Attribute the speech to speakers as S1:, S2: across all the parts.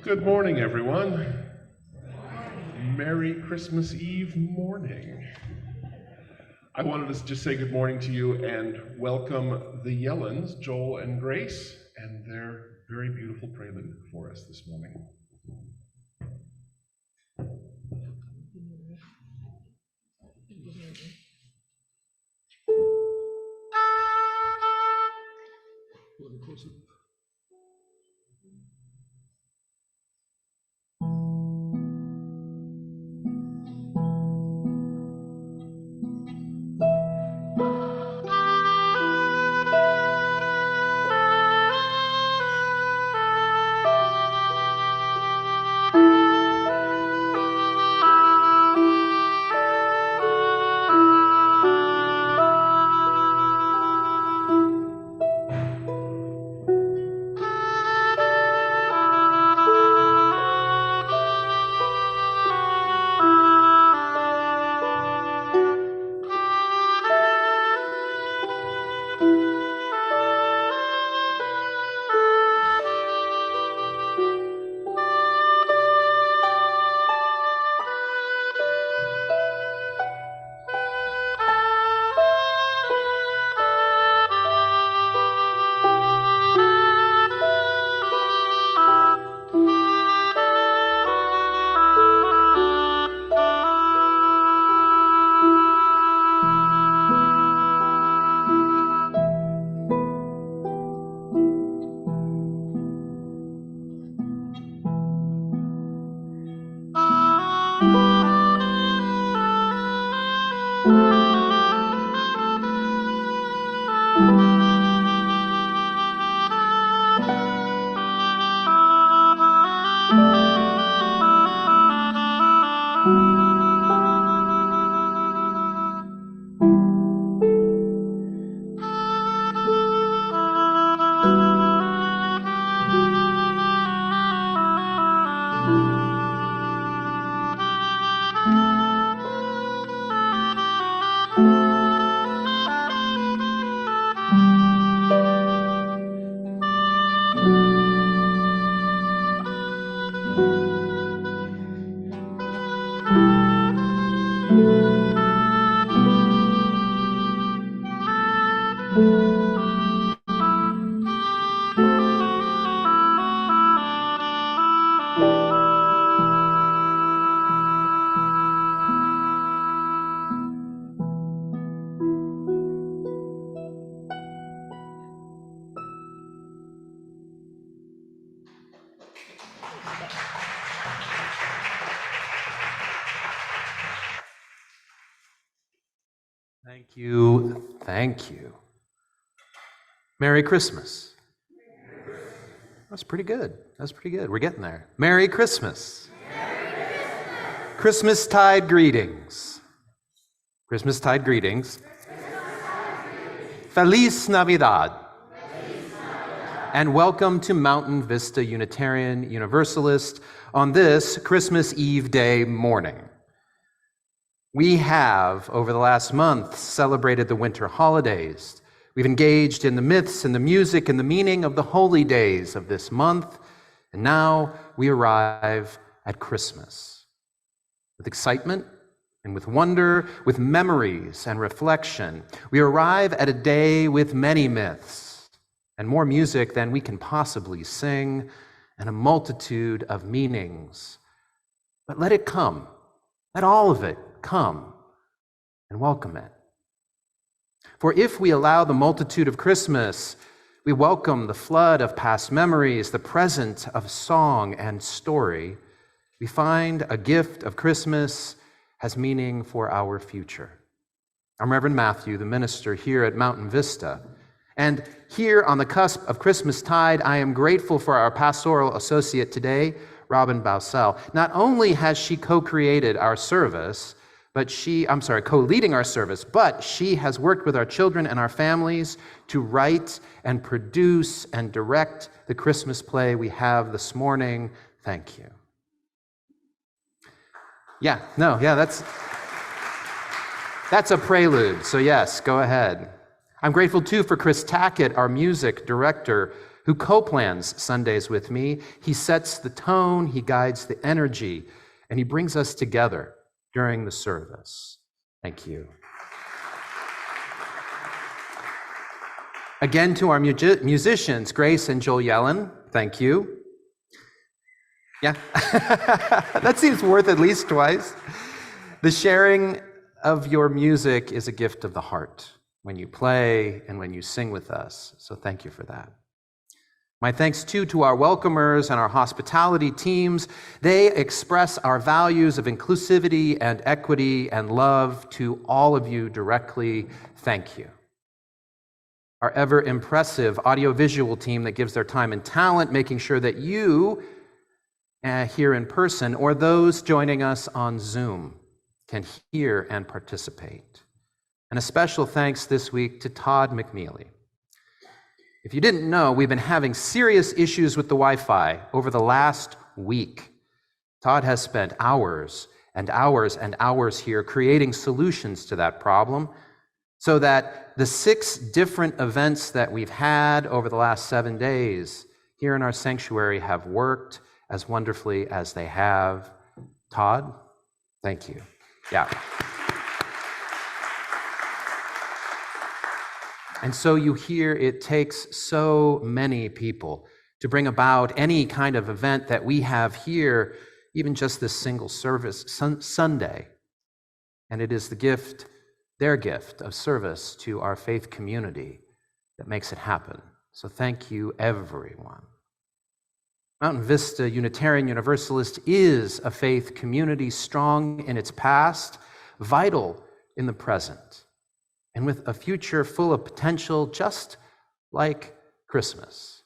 S1: Good morning, everyone. Merry Christmas Eve morning. I wanted to just say good morning to you and welcome the Yellens, Joel and Grace, and their very beautiful prelude for us this morning.
S2: Thank you. Thank you. Merry Christmas. That's pretty good. That's pretty good. We're getting there. Merry Christmas. Merry Christmas. Christmastide greetings. Christmastide greetings. Feliz Navidad. And welcome to Mountain Vista Unitarian Universalist on this Christmas Eve Day morning. We have, over the last month, celebrated the winter holidays. We've engaged in the myths and the music and the meaning of the holy days of this month, and now we arrive at Christmas. With excitement and with wonder, with memories and reflection, we arrive at a day with many myths and more music than we can possibly sing, and a multitude of meanings. But let it come. Let all of it come and welcome it. For if we allow the multitude of Christmas, we welcome the flood of past memories, the present of song and story, we find a gift of Christmas has meaning for our future. I'm Reverend Matthew, the minister here at Mountain Vista. And here on the cusp of Christmastide, I am grateful for our pastoral associate today, Robin Bausell. Not only has she co-created our service, co-leading our service, but she has worked with our children and our families to write and produce and direct the Christmas play we have this morning. Thank you. That's a prelude, so yes, go ahead. I'm grateful too for Chris Tackett, our music director, who co-plans Sundays with me. He sets the tone, he guides the energy, and he brings us together during the service. Thank you. Again, to our musicians, Grace and Joel Yellen, thank you. Yeah, that seems worth at least twice. The sharing of your music is a gift of the heart when you play and when you sing with us, so thank you for that. My thanks too to our welcomers and our hospitality teams. They express our values of inclusivity and equity and love to all of you directly. Thank you. Our ever impressive audiovisual team that gives their time and talent, making sure that you here in person or those joining us on Zoom can hear and participate. And a special thanks this week to Todd McNeely. If you didn't know, we've been having serious issues with the Wi-Fi over the last week. Todd has spent hours and hours and hours here creating solutions to that problem so that the 6 different events that we've had over the last 7 days here in our sanctuary have worked as wonderfully as they have. Todd, thank you. Yeah. And so you hear it takes so many people to bring about any kind of event that we have here, even just this single service Sunday. And it is the gift, their gift of service to our faith community that makes it happen. So thank you, everyone. Mountain Vista Unitarian Universalist is a faith community strong in its past, vital in the present, and with a future full of potential, just like Christmas.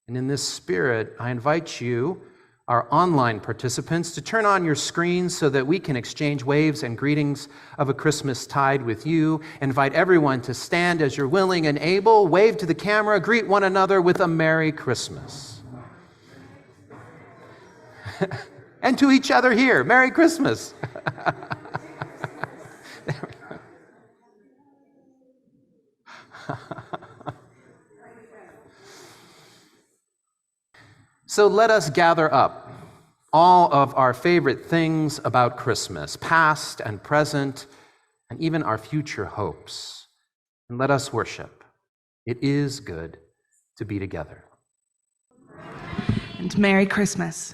S2: And in this spirit, I invite you, our online participants, to turn on your screens so that we can exchange waves and greetings of a Christmas tide with you. Invite everyone to stand as you're willing and able, wave to the camera, greet one another with a Merry Christmas. And to each other here, Merry Christmas. So let us gather up all of our favorite things about Christmas, past and present, and even our future hopes, and let us worship. It is good to be together.
S3: And Merry Christmas.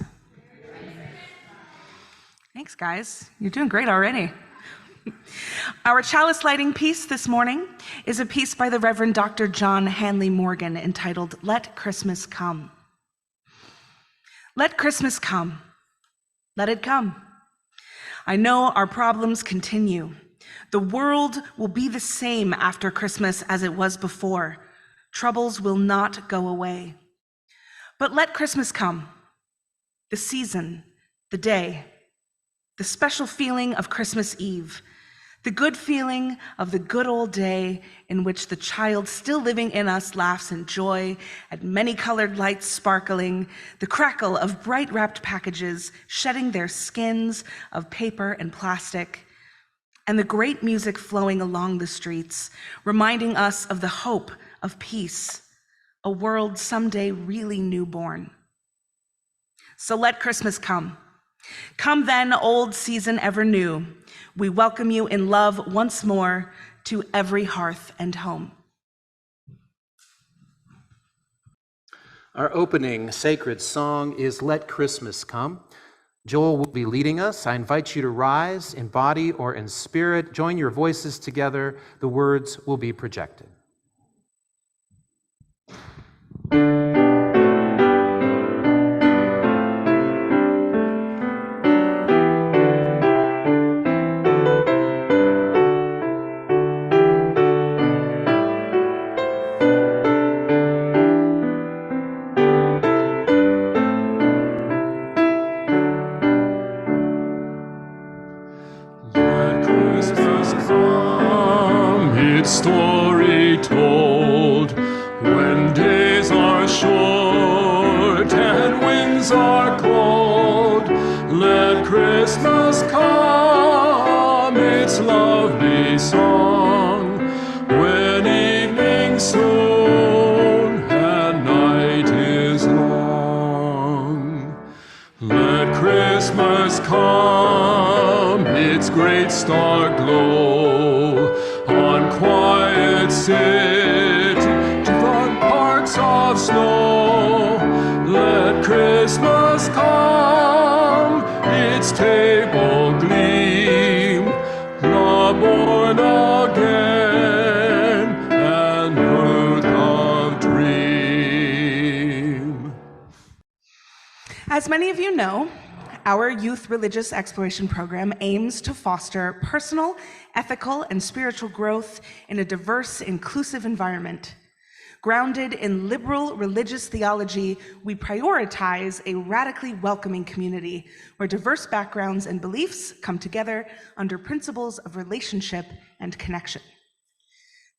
S3: Thanks, guys. You're doing great already. Our chalice lighting piece this morning is a piece by the Reverend Dr. John Hanley Morgan entitled, Let Christmas Come. Let Christmas come. Let it come. I know our problems continue. The world will be the same after Christmas as it was before. Troubles will not go away. But let Christmas come. The season, the day, the special feeling of Christmas Eve, the good feeling of the good old day in which the child still living in us laughs in joy at many-colored lights sparkling, the crackle of bright-wrapped packages shedding their skins of paper and plastic, and the great music flowing along the streets, reminding us of the hope of peace, a world someday really newborn. So let Christmas come. Come then, old season ever new. We welcome you in love once more to every hearth and home.
S2: Our opening sacred song is Let Christmas Come. Joel will be leading us. I invite you to rise in body or in spirit. Join your voices together. The words will be projected.
S4: Story told when days are short and winds are cold. Let Christmas come, its love song. When evening's soon and night is long, let Christmas come, its great star glow on quiet city to the parks of snow. Let Christmas come, its table gleam, the born again and birth of dream.
S3: As many of you know, our youth religious exploration program aims to foster personal, ethical, and spiritual growth in a diverse, inclusive environment. Grounded in liberal religious theology, we prioritize a radically welcoming community where diverse backgrounds and beliefs come together under principles of relationship and connection.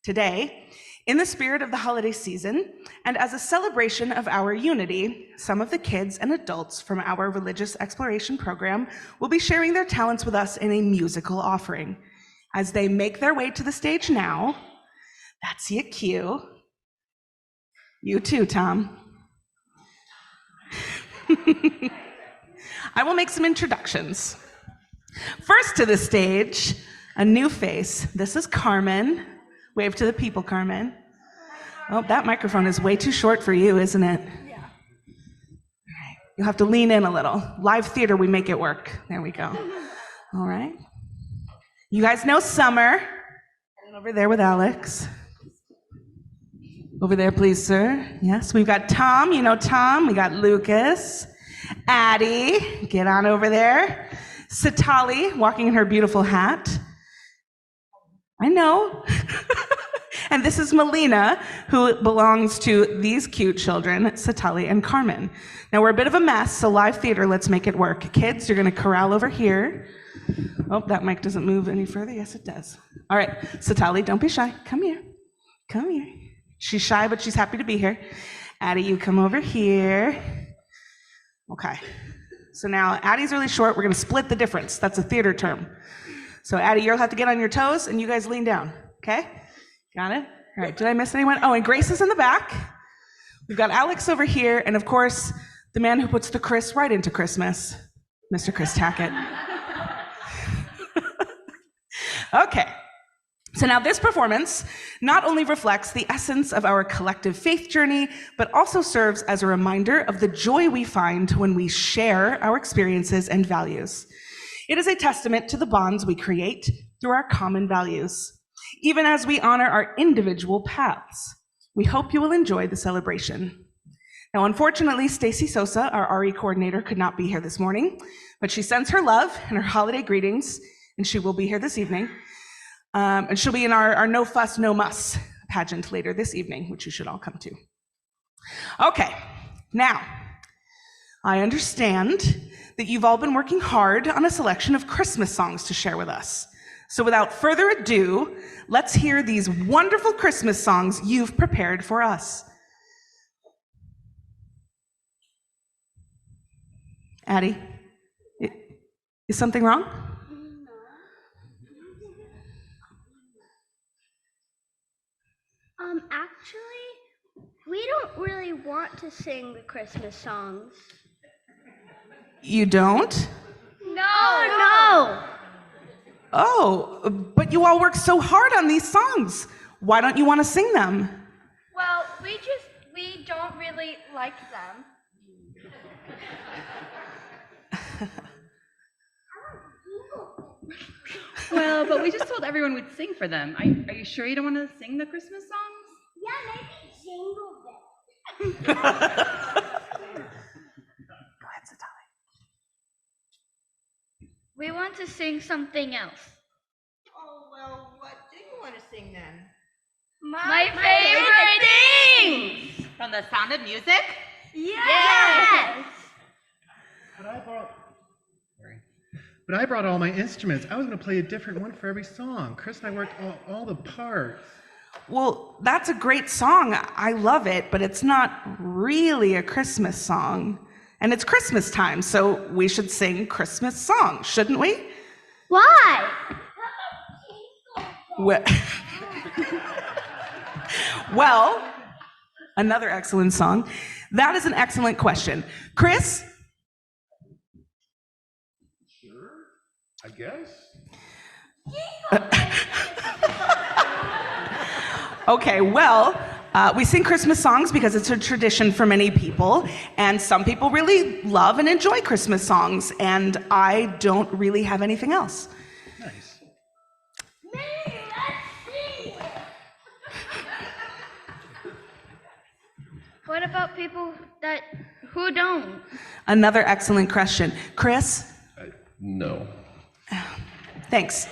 S3: Today, in the spirit of the holiday season, and as a celebration of our unity, some of the kids and adults from our religious exploration program will be sharing their talents with us in a musical offering. As they make their way to the stage now, that's your cue. You too, Tom. I will make some introductions. First to the stage, a new face. This is Carmen. Wave to the people, Carmen. Oh, that microphone is way too short for you, isn't it? Yeah. All right. You'll have to lean in a little. Live theater, we make it work. There we go. All right. You guys know Summer. And over there with Alex. Over there, please, sir. Yes, we've got Tom. You know Tom. We got Lucas. Addie, get on over there. Satali, walking in her beautiful hat. I know. And this is Melina, who belongs to these cute children, Satali and Carmen. Now, we're a bit of a mess, so live theater, let's make it work. Kids, you're going to corral over here. Oh, that mic doesn't move any further. Yes, it does. All right, Satali, don't be shy. Come here. Come here. She's shy, but she's happy to be here. Addie, you come over here. Okay. So now, Addie's really short. We're going to split the difference. That's a theater term. So Addie, you'll have to get on your toes, and you guys lean down, okay? Got it? All right, did I miss anyone? Oh, and Grace is in the back. We've got Alex over here, and of course, the man who puts the Chris right into Christmas, Mr. Chris Tackett. Okay, so now this performance not only reflects the essence of our collective faith journey, but also serves as a reminder of the joy we find when we share our experiences and values. It is a testament to the bonds we create through our common values, even as we honor our individual paths. We hope you will enjoy the celebration. Now, unfortunately, Stacy Sosa, our RE coordinator, could not be here this morning, but she sends her love and her holiday greetings, and she will be here this evening. And she'll be in our No Fuss, No Muss pageant later this evening, which you should all come to. Okay, now, I understand that you've all been working hard on a selection of Christmas songs to share with us. So without further ado, let's hear these wonderful Christmas songs you've prepared for us. Addie, is something wrong?
S5: Actually, we don't really want to sing the Christmas songs.
S3: You don't?
S5: No.
S3: Oh, but you all work so hard on these songs. Why don't you want to sing them?
S5: Well, we don't really like them.
S6: Well, but we just told everyone we'd sing for them. Are you sure you don't want to sing the Christmas songs?
S5: Yeah, maybe Jingle Bell.
S3: Go ahead, Satali.
S5: We want to sing something else.
S7: Oh, well, what do you want to sing then?
S5: My favorite things!
S6: From The Sound of Music?
S5: Yes!
S8: But I brought all my instruments. I was going to play a different one for every song. Chris and I worked all the parts.
S3: Well, that's a great song. I love it, but it's not really a Christmas song. And it's Christmas time, so we should sing Christmas songs, shouldn't we?
S5: Why?
S3: Well, well, another excellent song. That is an excellent question. Chris?
S1: Sure, I guess.
S3: Okay, well, we sing Christmas songs because it's a tradition for many people, and some people really love and enjoy Christmas songs, and I don't really have anything else.
S8: Nice.
S5: What about people who don't?
S3: Another excellent question. Chris?
S1: No.
S3: Thanks.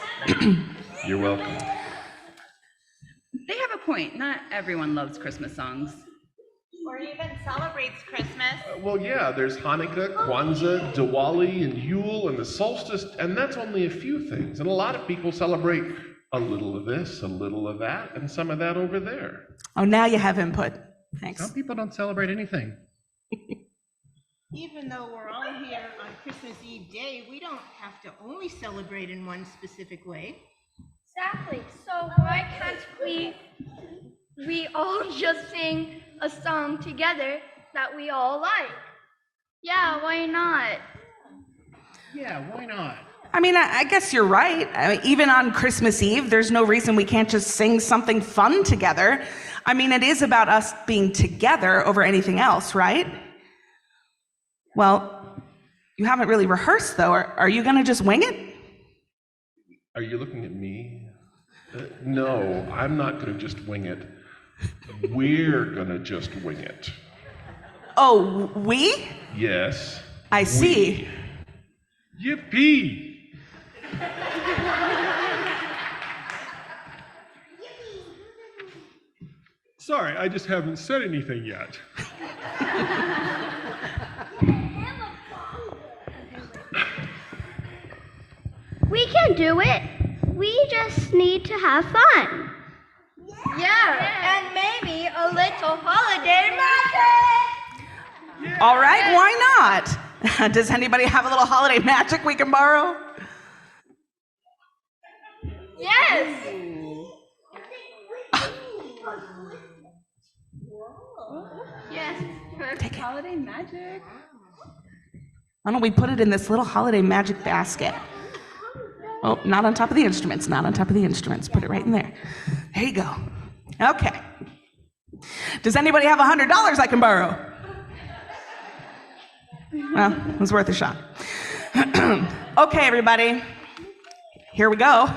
S1: You're welcome.
S6: They have a point. Not everyone loves Christmas songs.
S7: Or even celebrates Christmas.
S1: Well, yeah, there's Hanukkah, Kwanzaa, Diwali, and Yule, and the solstice, and that's only a few things. And a lot of people celebrate a little of this, a little of that, and some of that over there.
S3: Oh, now you have input. Thanks.
S8: Some people don't celebrate anything.
S7: Even though we're all here on Christmas Eve day, we don't have to only celebrate in one specific way.
S5: Exactly. So why can't we all just sing a song together that we all like? Yeah, why not?
S8: Yeah, why not?
S3: I mean, I guess you're right. I mean, even on Christmas Eve, there's no reason we can't just sing something fun together. I mean, it is about us being together over anything else, right? Well, you haven't really rehearsed, though. Are you going to just wing it?
S1: Are you looking at me? No, I'm not going to just wing it. We're going to just wing it.
S3: Oh, we?
S1: Yes.
S3: I see.
S4: Yippee! Sorry, I just haven't said anything yet.
S5: We can do it. We just need to have fun. Yeah, and maybe a little holiday magic.
S3: All right, why not? Does anybody have a little holiday magic we can borrow?
S5: Yes. Yes.
S3: Take it.
S6: Holiday magic.
S3: Why don't we put it in this little holiday magic basket? Oh, not on top of the instruments, not on top of the instruments. Put it right in there. There you go. Okay. Does anybody have $100 I can borrow? Well, it was worth a shot. Okay, everybody. Here we go.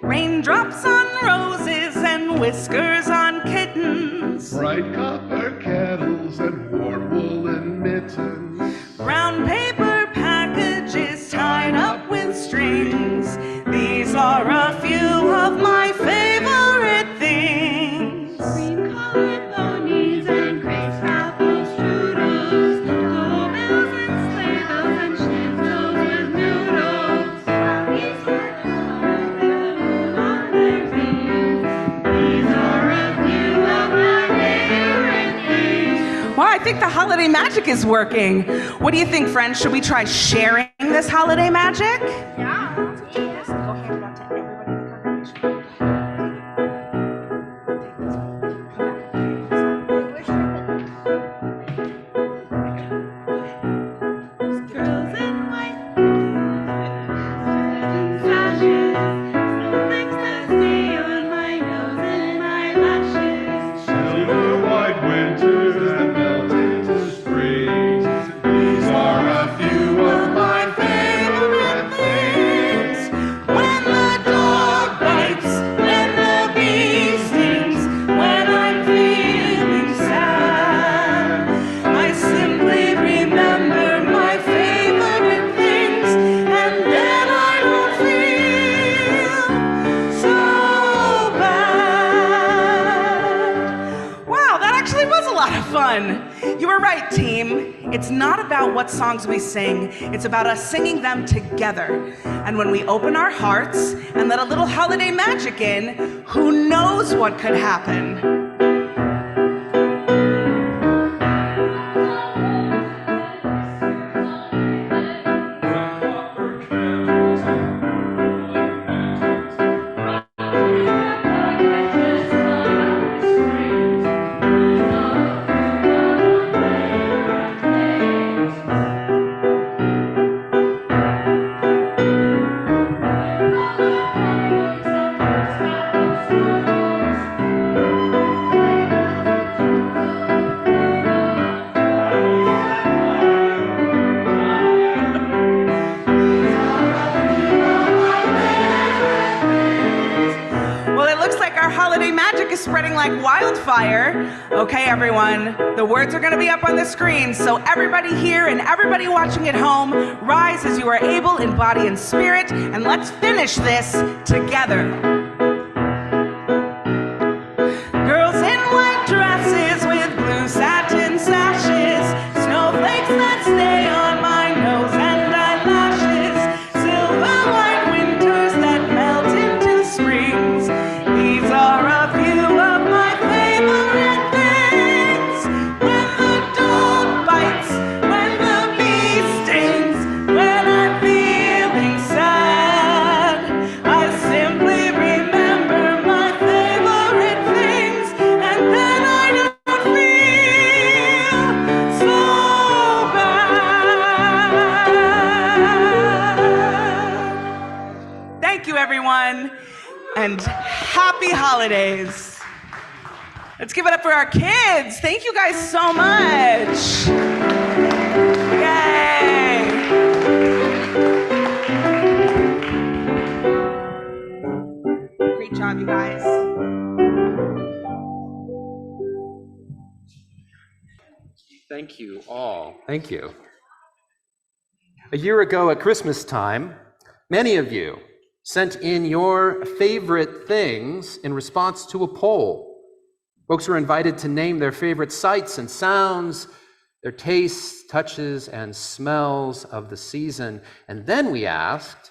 S3: Raindrops on roses and whiskers on kittens.
S1: Bright copper kettles and warm woolen mittens.
S3: Brown paper packages tied up with strings. These are a few of my favorite things.
S6: Cream-colored ponies and crisp apple strudels, doorbells and sleigh bells and schnitzel with noodles. These are on their feet. These are a few of my favorite things.
S3: Well, I think the holiday magic is working. What do you think, friends? Should we try sharing this holiday magic?
S5: Yeah.
S3: Go hand it out to everybody in the congregation. Take this one. Come back.
S6: Girls in white sashes, snowflakes that stay on my nose and my lashes.
S4: Silver white winters that melt into springs. These are a few of my favorite things.
S3: When the dog bites, when the bee stings, when I'm feeling sad, I simply remember my favorite things, and then I don't feel so bad. Wow, that actually was a lot of fun. You were right, team. It's not about what songs we sing, it's about us singing them together. And when we open our hearts and let a little holiday magic in, who knows what could happen? spreading like wildfire. Okay, everyone, the words are gonna be up on the screen, so everybody here and everybody watching at home, rise as you are able in body and spirit, and let's finish this together. Girls in white dresses with blue satin sashes, snowflakes that stay on my nose and eyelashes, silver white winters that melt into springs. These are a few of my favorite things. When the dog bites, when the bee stings, when I'm feeling sad, I simply remember my favorite things, and then I don't feel so bad. Thank you, everyone, and happy holidays. Let's give it up for our kids. Thank you guys so much. Yay. Great job, you guys.
S2: Thank you all. Thank you. A year ago at Christmas time, many of you sent in your favorite things in response to a poll. Folks were invited to name their favorite sights and sounds, their tastes, touches, and smells of the season. And then we asked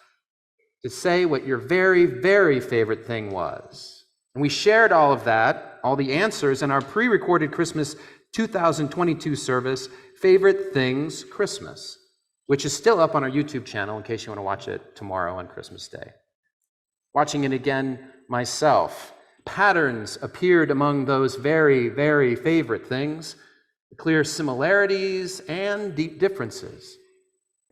S2: to say what your very, very favorite thing was. And we shared all of that, all the answers, in our pre-recorded Christmas 2022 service, Favorite Things Christmas, which is still up on our YouTube channel in case you want to watch it tomorrow on Christmas Day. Watching it again myself, patterns appeared among those very, very favorite things, clear similarities and deep differences.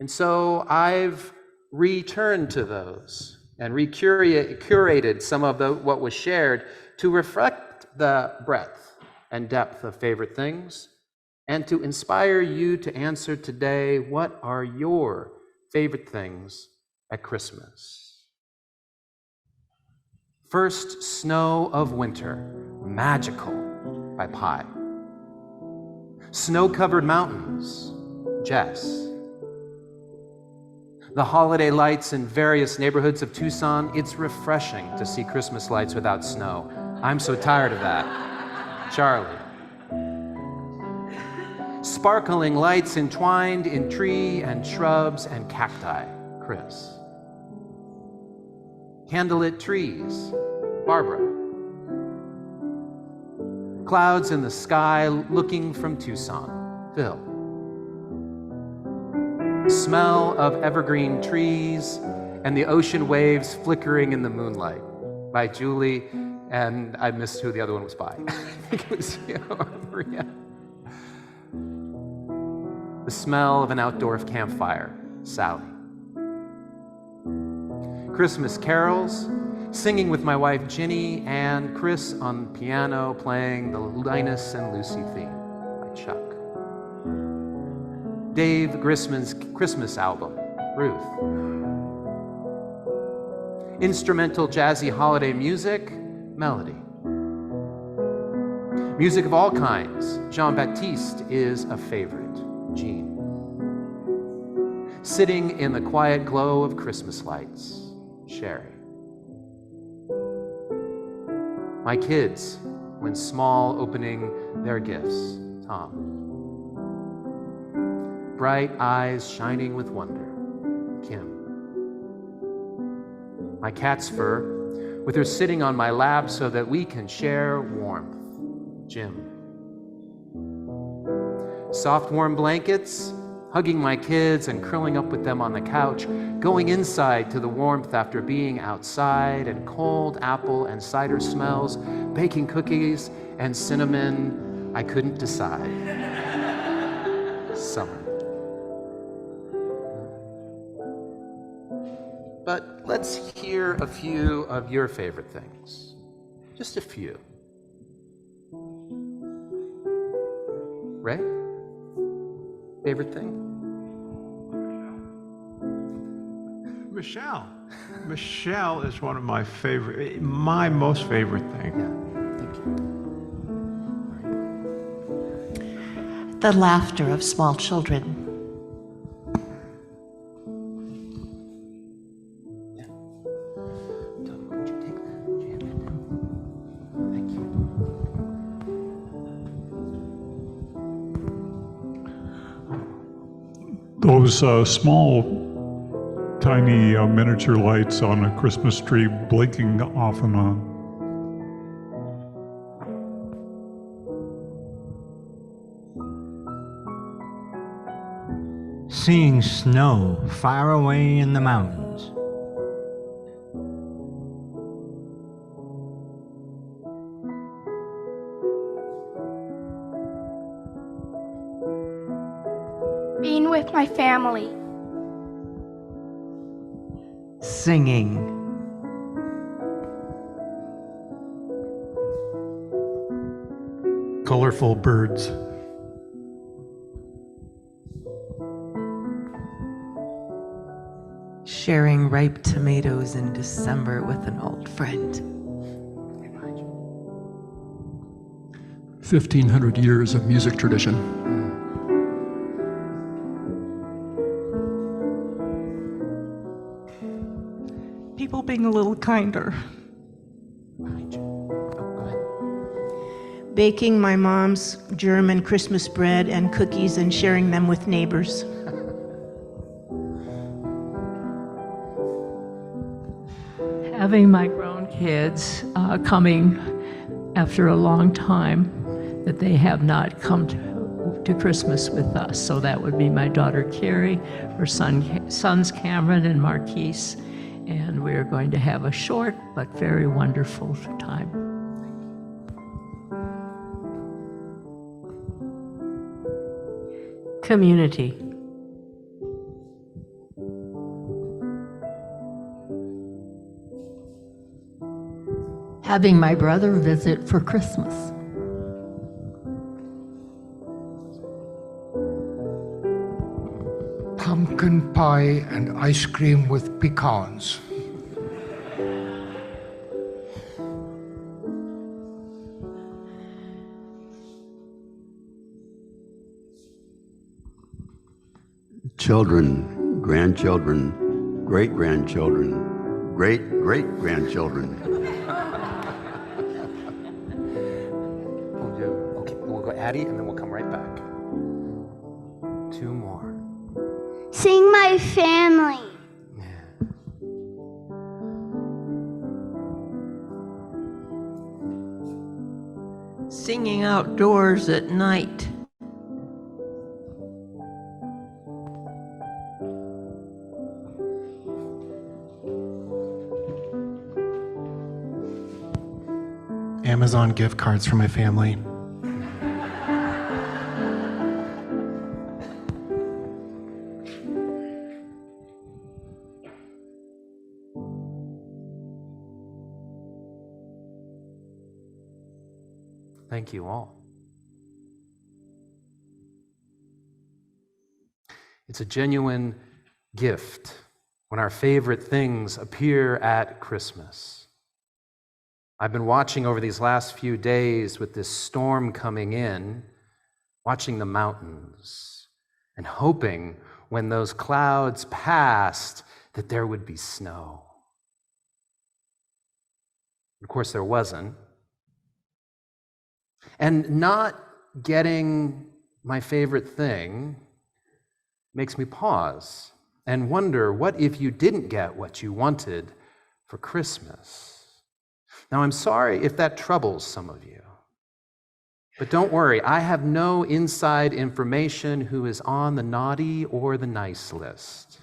S2: And so I've returned to those and curated some of what was shared to reflect the breadth and depth of favorite things and to inspire you to answer today, what are your favorite things at Christmas? First Snow of Winter, Magical by Pi. Snow-Covered Mountains, Jess. The holiday lights in various neighborhoods of Tucson, it's refreshing to see Christmas lights without snow. I'm so tired of that. Charlie. Sparkling lights entwined in tree and shrubs and cacti, Chris. Candlelit trees, Barbara. Clouds in the sky looking from Tucson, Phil. Smell of evergreen trees and the ocean waves flickering in the moonlight by Julie, and I missed who the other one was by. I think it was Maria. The smell of an outdoor campfire, Sally. Christmas carols, singing with my wife Ginny and Chris on piano playing the Linus and Lucy theme by Chuck. Dave Grisman's Christmas album, Ruth. Instrumental jazzy holiday music, Melody. Music of all kinds, Jean-Baptiste is a favorite, Jean. Sitting in the quiet glow of Christmas lights, Sherry. My kids, when small, opening their gifts, Tom. Bright eyes shining with wonder, Kim. My cat's fur, with her sitting on my lap so that we can share warmth, Jim. Soft, warm blankets, hugging my kids and curling up with them on the couch, going inside to the warmth after being outside, and cold apple and cider smells, baking cookies and cinnamon, I couldn't decide. Summer. But let's hear a few of your favorite things. Just a few. Ray? Favorite thing?
S9: Michelle. Michelle is one of my most favorite thing.
S2: Yeah.
S9: The laughter of small children.
S2: Would you take that, Janet? Thank you.
S10: Those small, tiny miniature lights on a Christmas tree blinking off and on.
S11: Seeing snow far away in the mountains.
S5: Being with my family.
S9: Singing.
S8: Colorful birds.
S9: Sharing ripe tomatoes in December with an old friend.
S12: 1,500 years of music tradition.
S3: People being a little kinder.
S7: Baking my mom's German Christmas bread and cookies and sharing them with neighbors.
S13: Having my grown kids coming after a long time that they have not come to Christmas with us. So that would be my daughter Carrie, her sons Cameron and Marquise, and we're going to have a short but very wonderful time.
S9: Community.
S13: Having my brother visit for Christmas.
S14: Pumpkin pie and ice cream with pecans.
S15: Children, grandchildren, great-grandchildren, great-great-grandchildren.
S2: Okay, we'll go Addie, and then we'll come right back. Two more.
S5: Seeing my family.
S9: Singing outdoors at night.
S8: Amazon gift cards for my family.
S2: Thank you all. It's a genuine gift when our favorite things appear at Christmas. I've been watching over these last few days with this storm coming in, watching the mountains and hoping when those clouds passed that there would be snow. Of course, there wasn't. And not getting my favorite thing makes me pause and wonder, what if you didn't get what you wanted for Christmas? Now, I'm sorry if that troubles some of you, but don't worry, I have no inside information who is on the naughty or the nice list.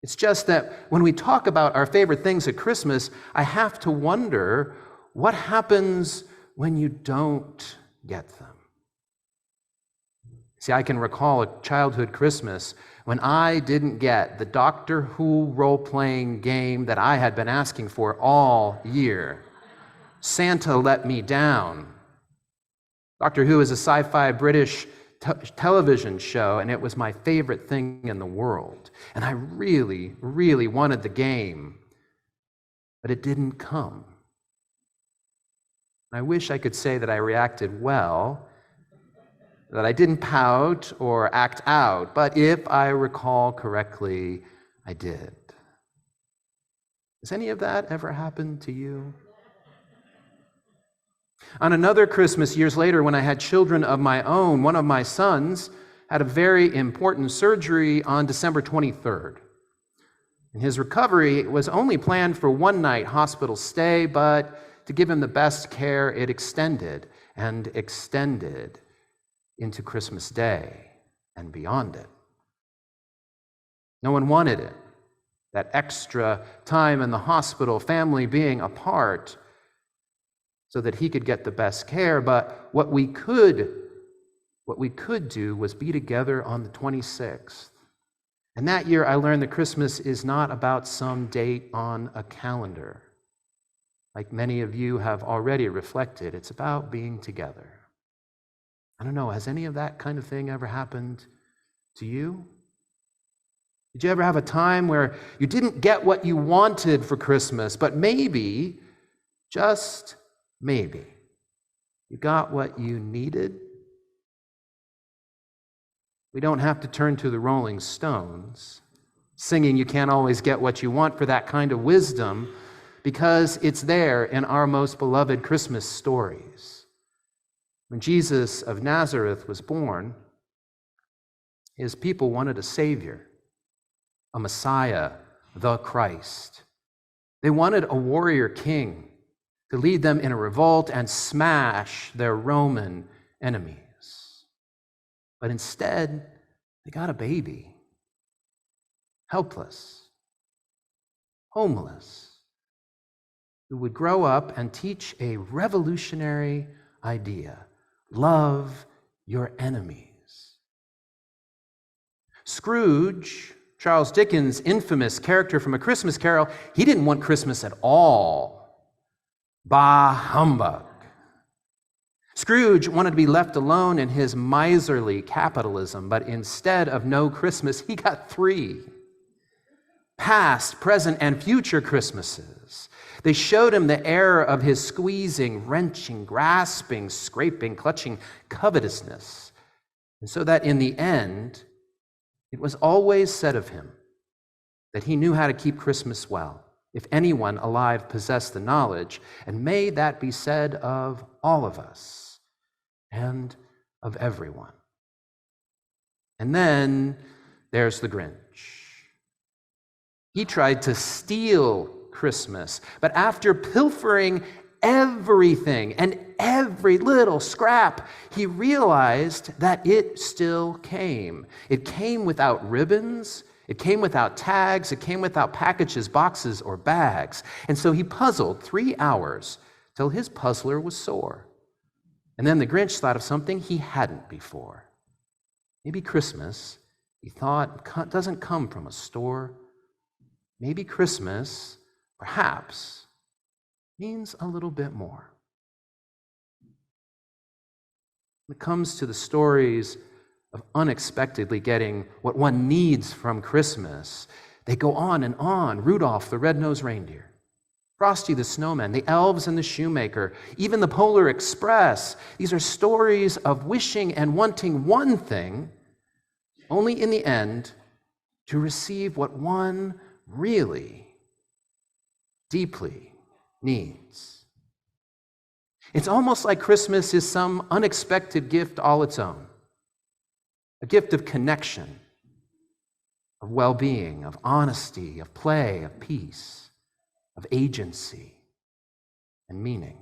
S2: It's just that when we talk about our favorite things at Christmas, I have to wonder what happens when you don't get them. See, I can recall a childhood Christmas when I didn't get the Doctor Who role-playing game that I had been asking for all year. Santa let me down. Doctor Who is a sci-fi British television show, and it was my favorite thing in the world. And I really, really wanted the game, but it didn't come. I wish I could say that I reacted well, that I didn't pout or act out, but if I recall correctly, I did. Has any of that ever happened to you? On another Christmas years later, when I had children of my own, one of my sons had a very important surgery on December 23rd. And his recovery was only planned for one night hospital stay, but to give him the best care, it extended and extended into Christmas Day and beyond it. No one wanted it, that extra time in the hospital, family being apart, so that he could get the best care. But what we could do was be together on the 26th. And that year I learned that Christmas is not about some date on a calendar. Like many of you have already reflected, it's about being together. I don't know, has any of that kind of thing ever happened to you? Did you ever have a time where you didn't get what you wanted for Christmas, but maybe, just maybe, you got what you needed? We don't have to turn to the Rolling Stones, singing "You Can't Always Get What You Want" for that kind of wisdom, because it's there in our most beloved Christmas stories. When Jesus of Nazareth was born, his people wanted a Savior, a Messiah, the Christ. They wanted a warrior king to lead them in a revolt and smash their Roman enemies. But instead, they got a baby, helpless, homeless, who would grow up and teach a revolutionary idea: love your enemies. Scrooge, Charles Dickens' infamous character from A Christmas Carol, he didn't want Christmas at all. Bah humbug. Scrooge wanted to be left alone in his miserly capitalism, but instead of no Christmas, he got 3. Past, present, and future Christmases. They showed him the error of his squeezing, wrenching, grasping, scraping, clutching covetousness. And so that in the end, it was always said of him that he knew how to keep Christmas well, if anyone alive possessed the knowledge, and may that be said of all of us and of everyone. And then there's the Grinch. He tried to steal Christmas, but after pilfering everything and every little scrap, he realized that it still came. It came without ribbons, it came without tags, it came without packages, boxes, or bags. And so he puzzled 3 hours till his puzzler was sore. And then the Grinch thought of something he hadn't before. Maybe Christmas, he thought, doesn't come from a store. Maybe Christmas, perhaps, means a little bit more. When it comes to the stories of unexpectedly getting what one needs from Christmas, they go on and on. Rudolph the Red-Nosed Reindeer, Frosty the Snowman, the Elves and the Shoemaker, even the Polar Express. These are stories of wishing and wanting one thing, only in the end to receive what one really, deeply needs. It's almost like Christmas is some unexpected gift all its own, a gift of connection, of well-being, of honesty, of play, of peace, of agency and meaning.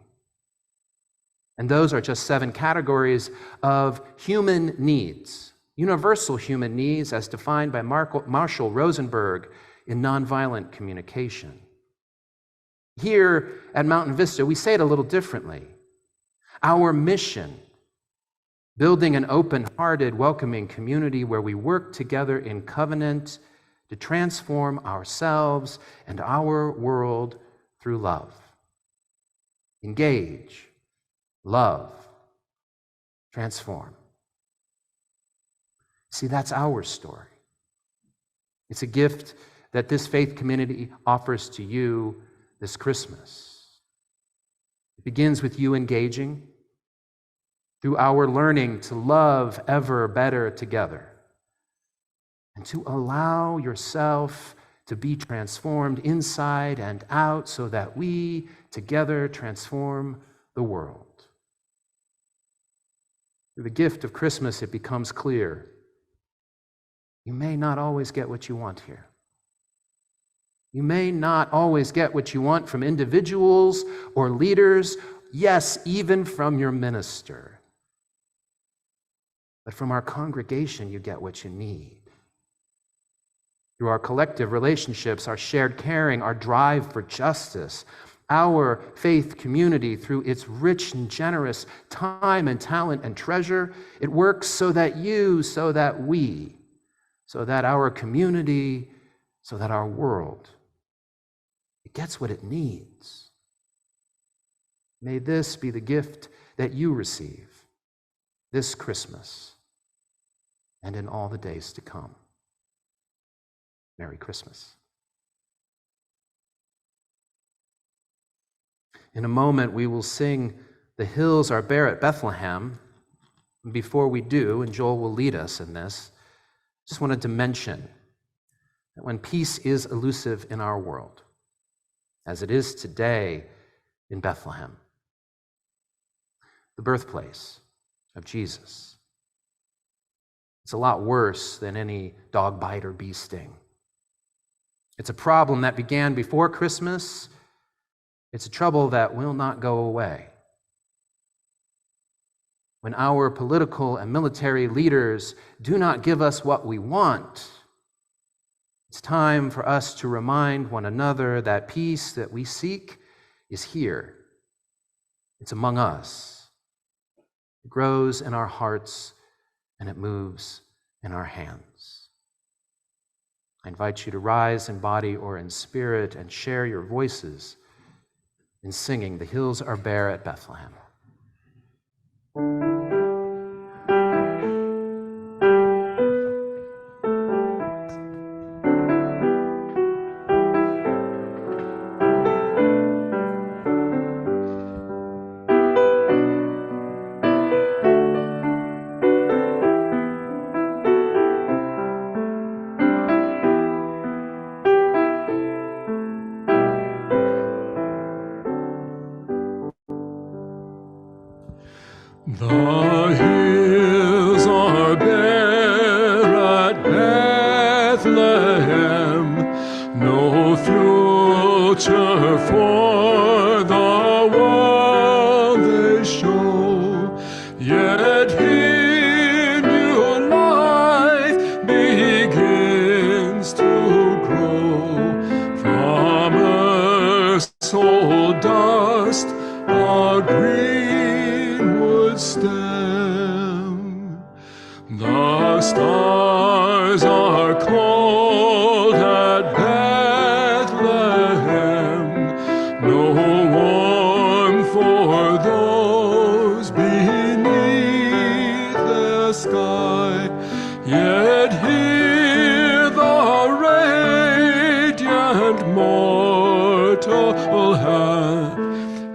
S2: And those are just 7 categories of human needs, universal human needs as defined by Marshall Rosenberg in Nonviolent Communication. Here at Mountain Vista, we say it a little differently. Our mission, building an open-hearted, welcoming community where we work together in covenant to transform ourselves and our world through love. Engage, love, transform. See, that's our story. It's a gift that this faith community offers to you this Christmas. It begins with you engaging through our learning to love ever better together and to allow yourself to be transformed inside and out so that we together transform the world. Through the gift of Christmas, it becomes clear you may not always get what you want here. You may not always get what you want from individuals or leaders, yes, even from your minister. But from our congregation, you get what you need. Through our collective relationships, our shared caring, our drive for justice, our faith community, through its rich and generous time and talent and treasure, it works so that you, so that we, so that our community, so that our world, it gets what it needs. May this be the gift that you receive this Christmas and in all the days to come. Merry Christmas. In a moment, we will sing "The Hills Are Bare at Bethlehem." Before we do, and Joel will lead us in this, just wanted to mention that when peace is elusive in our world, as it is today in Bethlehem, the birthplace of Jesus, it's a lot worse than any dog bite or bee sting. It's a problem that began before Christmas. It's a trouble that will not go away. When our political and military leaders do not give us what we want, it's time for us to remind one another that peace that we seek is here. It's among us. It grows in our hearts and it moves in our hands. I invite you to rise in body or in spirit and share your voices in singing "The Hills Are Bare at Bethlehem."
S4: The hills are bare at Bethlehem, no future for the world they show. Yet here new life begins to grow. From earth's old dust, a greenwood stem. The stars are cold at Bethlehem, no warmth for those beneath the sky. Yet here the radiant mortal hath,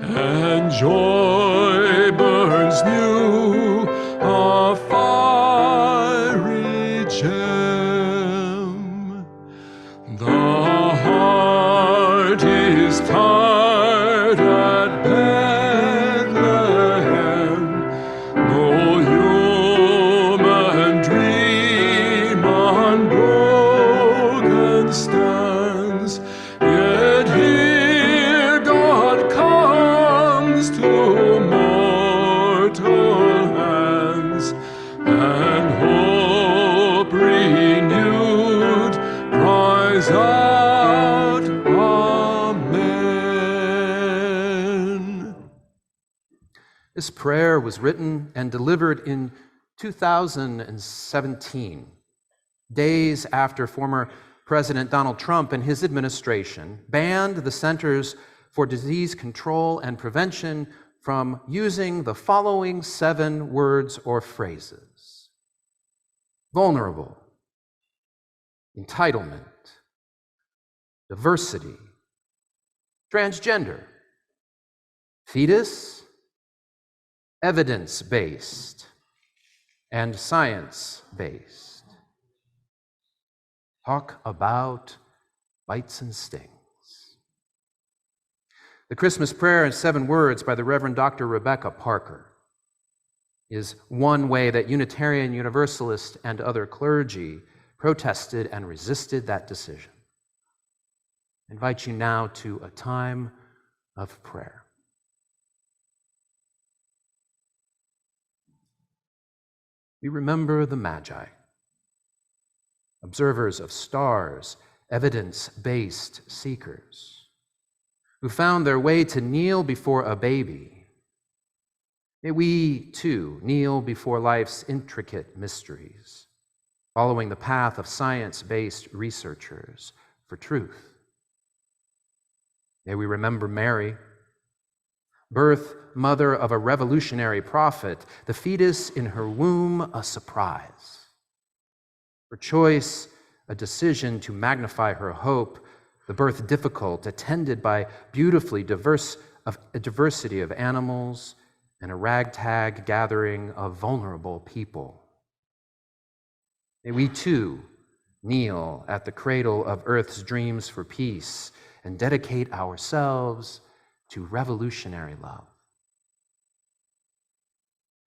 S4: and joy burns new, a fiery gem. The heart is tired at Bethlehem, no human dream unbroken stands. Yet here God comes to mortal hands, and hope renewed cries out, Amen.
S2: This prayer was written and delivered in 2017, days after former President Donald Trump and his administration banned the Centers for Disease Control and Prevention from using the following 7 words or phrases: vulnerable, entitlement, diversity, transgender, Fetus, evidence-based and science-based. Talk about bites and stings. The Christmas prayer in 7 words by the Reverend Dr. Rebecca Parker is one way that Unitarian Universalists and other clergy protested and resisted that decision. I invite you now to a time of prayer. We remember the Magi, observers of stars, evidence-based seekers, who found their way to kneel before a baby. May we, too, kneel before life's intricate mysteries, following the path of science-based researchers for truth. May we remember Mary, birth mother of a revolutionary prophet, the fetus in her womb a surprise. Her choice, a decision to magnify her hope, the birth difficult, attended by a diversity of animals and a ragtag gathering of vulnerable people. May we too kneel at the cradle of earth's dreams for peace and dedicate ourselves to revolutionary love.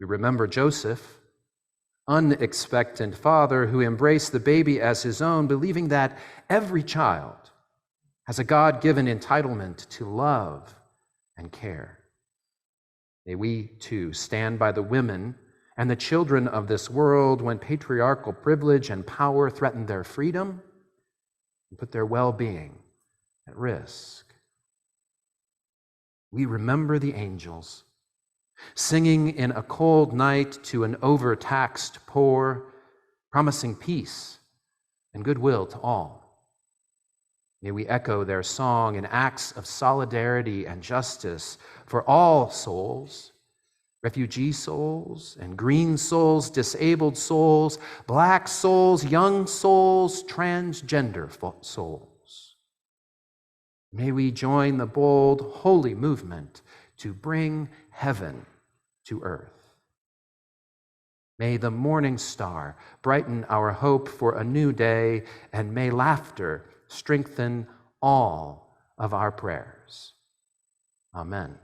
S2: We remember Joseph, unexpectant father who embraced the baby as his own, believing that every child has a God-given entitlement to love and care. May we too stand by the women and the children of this world when patriarchal privilege and power threaten their freedom and put their well-being at risk. We remember the angels singing in a cold night to an overtaxed poor, promising peace and goodwill to all. May we echo their song in acts of solidarity and justice for all souls, refugee souls and green souls, disabled souls, black souls, young souls, transgender souls. May we join the bold, holy movement to bring heaven to earth. May the morning star brighten our hope for a new day, and may laughter strengthen all of our prayers. Amen.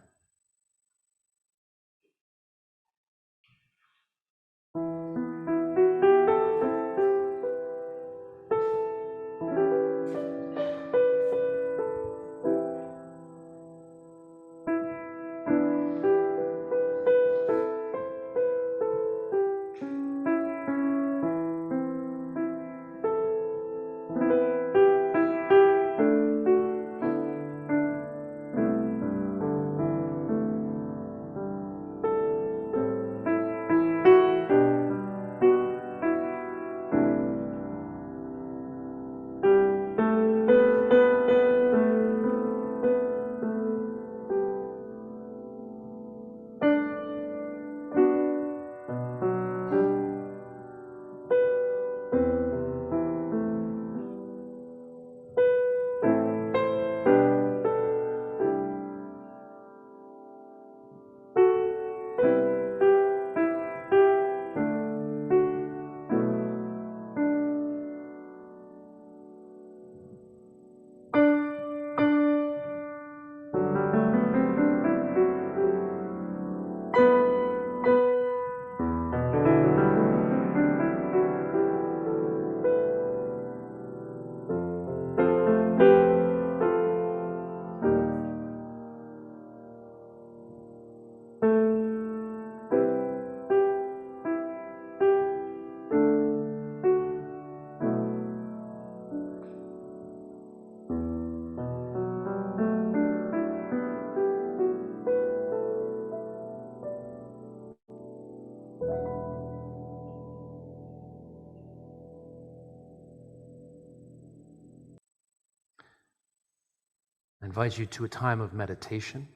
S2: I invite you to a time of meditation,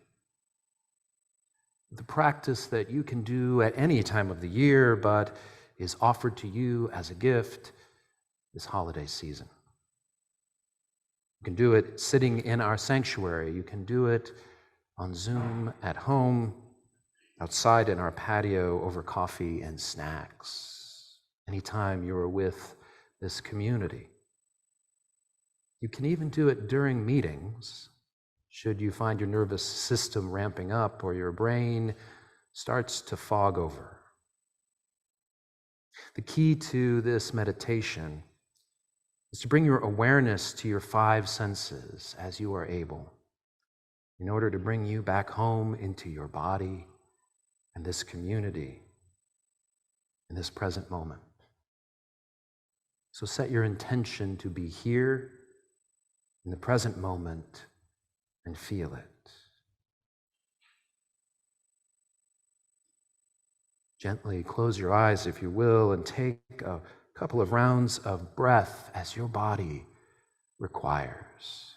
S2: the practice that you can do at any time of the year, but is offered to you as a gift this holiday season. You can do it sitting in our sanctuary. You can do it on Zoom, at home, outside in our patio over coffee and snacks, anytime you are with this community. You can even do it during meetings, should you find your nervous system ramping up or your brain starts to fog over. The key to this meditation is to bring your awareness to your 5 senses as you are able, in order to bring you back home into your body and this community in this present moment. So set your intention to be here in the present moment and feel it. Gently close your eyes, if you will, and take a couple of rounds of breath as your body requires,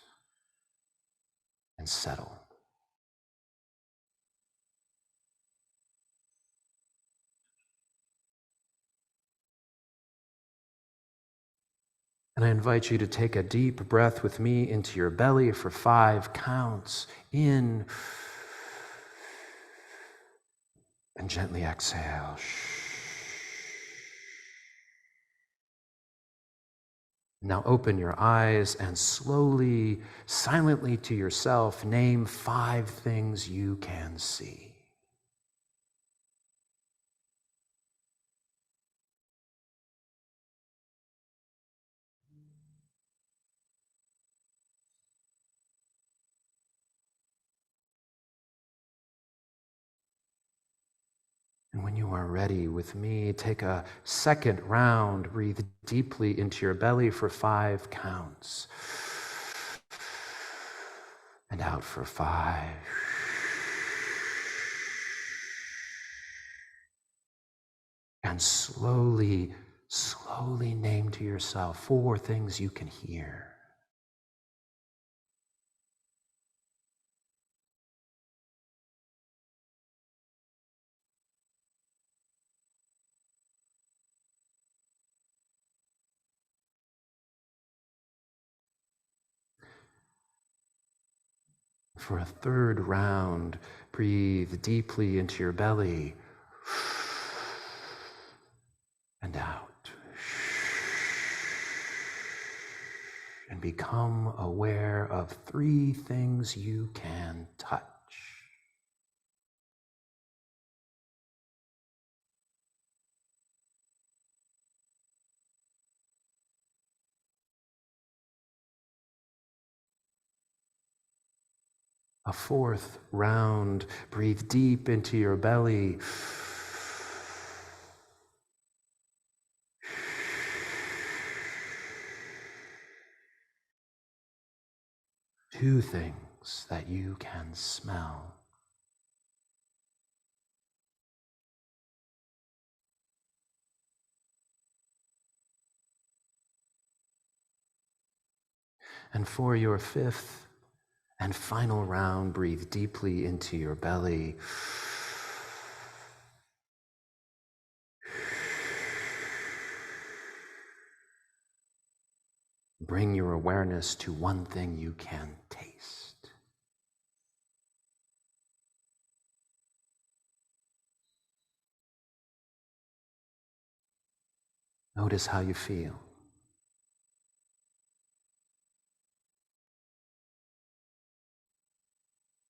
S2: and settle. And I invite you to take a deep breath with me into your belly for 5 counts. In, and gently exhale. Now open your eyes and slowly, silently to yourself, name 5 things you can see. And when you are ready with me, take a second round. Breathe deeply into your belly for 5 counts. And out for 5. And slowly, slowly name to yourself 4 things you can hear. For a 3rd round, breathe deeply into your belly and out. And become aware of 3 things you can touch. A 4th round, breathe deep into your belly. Two things that you can smell. And for your 5th and final round, breathe deeply into your belly. Bring your awareness to one thing you can taste. Notice how you feel.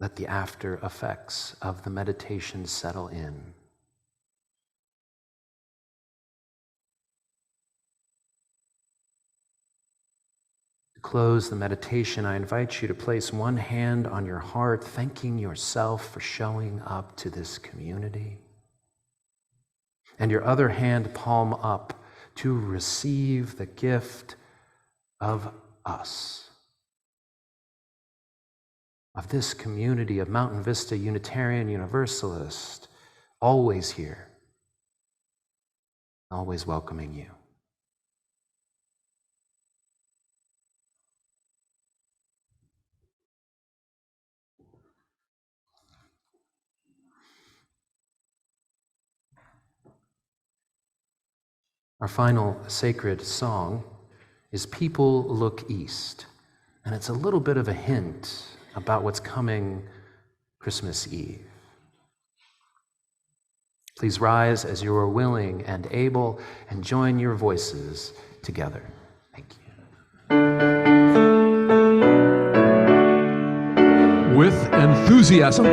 S2: Let the after effects of the meditation settle in. To close the meditation, I invite you to place one hand on your heart, thanking yourself for showing up to this community, and your other hand palm up to receive the gift of us, of this community of Mountain Vista Unitarian Universalist, always here, always welcoming you. Our final sacred song is People Look East, and it's a little bit of a hint about what's coming Christmas Eve. Please rise as you are willing and able and join your voices together. Thank you.
S12: With enthusiasm,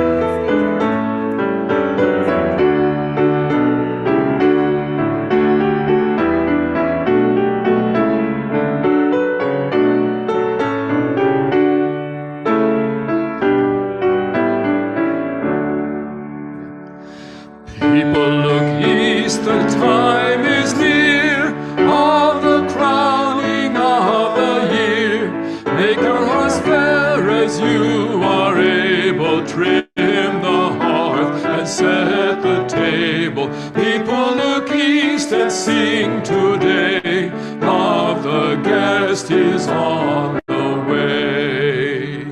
S4: people look east, the time is near of the crowning of the year. Make your hearts fair as you are able, trim the hearth and set the table. People look east and sing today, of the guest is on the way.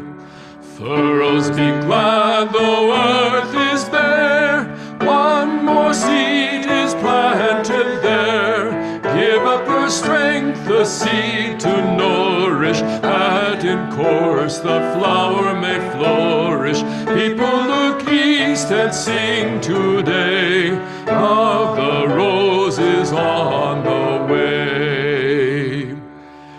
S4: Furrows, be glad, though earth is bare, one more seed is planted there. Give up her strength, the seed to nourish, that in course the flower may flourish. People look east and sing today, of the roses on the way.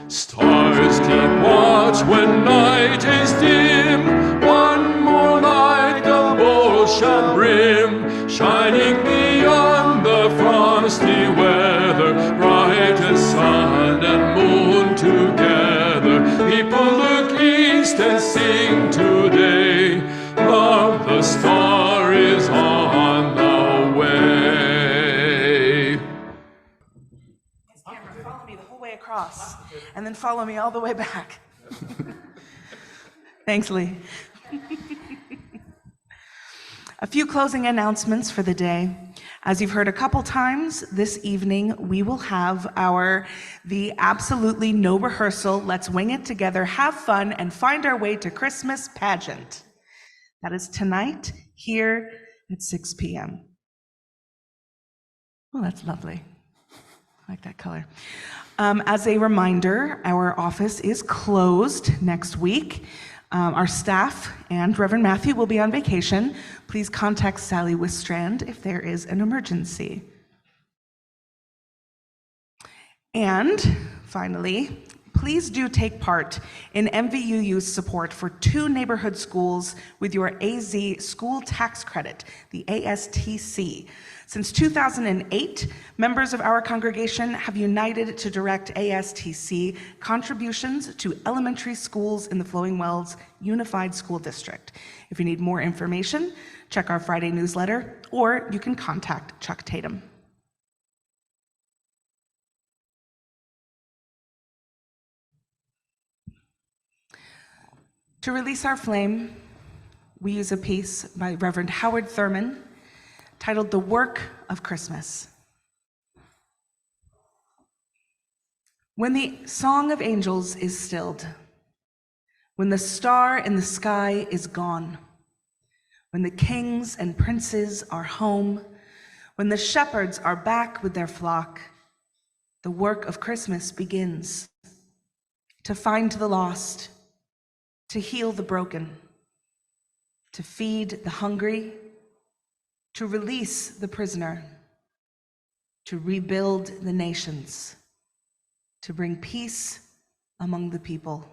S4: Stars keep watch when night is dim, one more light the bowl shall brim, shining beyond the frosty weather, bright as sun and moon together. People look east and sing today, love, the star is on the way.
S3: Yes, camera, follow me the whole way across, and then follow me all the way back. Thanks, Lee. A few closing announcements for the day. As you've heard a couple times, this evening we will have the absolutely no rehearsal, let's wing it together, have fun, and find our way to Christmas pageant. That is tonight here at 6 p.m. Oh, that's lovely. I like that color. As a reminder, our office is closed next week. Our staff and Reverend Matthew will be on vacation. Please contact Sally Wistrand if there is an emergency. And finally, please do take part in MVUU's support for 2 neighborhood schools with your AZ school tax credit, the ASTC. Since 2008, members of our congregation have united to direct ASTC contributions to elementary schools in the Flowing Wells Unified School District. If you need more information, check our Friday newsletter, or you can contact Chuck Tatum. To release our flame, we use a piece by Reverend Howard Thurman titled "The Work of Christmas." When the song of angels is stilled, when the star in the sky is gone, when the kings and princes are home, when the shepherds are back with their flock, the work of Christmas begins. To find the lost, to heal the broken, to feed the hungry, to release the prisoner, to rebuild the nations, to bring peace among the people,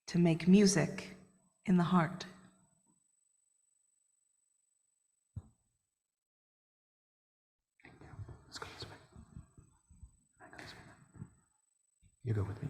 S3: to make music in the heart.
S2: You go with me.